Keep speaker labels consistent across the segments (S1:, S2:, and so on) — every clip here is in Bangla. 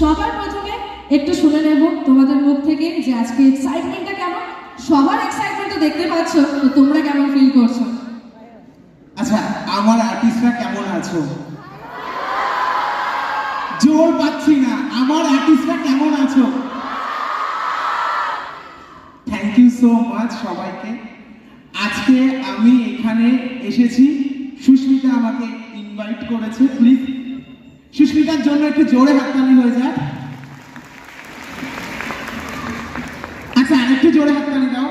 S1: সবার প্রথমে একটু শুনে নেব তোমাদের মুখ থেকে যে আজকে এক্সাইটমেন্টটা কেমন। সবার এক্সাইটমেন্ট তো দেখতে পাচ্ছ, তো তোমরা কেমন ফিল করছো?
S2: আচ্ছা, আমার আর্টিস্টরা কেমন আছো? জোর পাচ্ছি না, আমার আর্টিস্টরা কেমন আছো? থ্যাংক ইউ সো মাচ সবাইকে। আজকে আমি এখানে এসেছি, সুস্মিতা আমাকে ইনভাইট করেছে। প্লিজ সুস্মিতার জন্য একটু জোরে হাততালি হয়ে যায়। আচ্ছা, আরেকটু জোরে হাততালি দাও।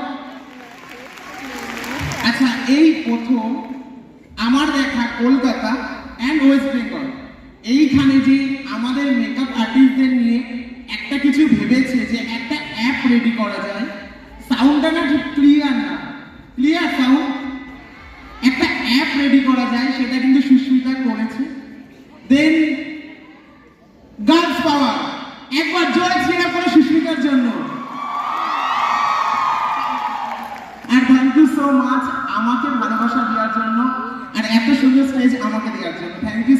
S2: আচ্ছা, এই প্রথম আমার দেখা কলকাতা অ্যান্ড ওয়েস্ট বেঙ্গল এইখানে যে আমাদের মেকআপ আর্টিস্টদের নিয়ে একটা কিছু ভেবেছে যে একটা অ্যাপ রেডি করা যায়। সাউন্ডটা না ঠিক ক্লিয়ার না, ক্লিয়ার সাউন্ড, একটা অ্যাপ রেডি করা যায়, সেটা কিন্তু সুস্মিতা করেছে। দেন গার্লস পাওয়ার, একবার জোরে ছিল করে সুস্মিতার জন্য। আর থ্যাংক ইউ সো মাচ আমাকে ভালোবাসা দেওয়ার জন্য আর এত সুন্দর স্টেজ আমাকে দেওয়ার জন্য। Thank you.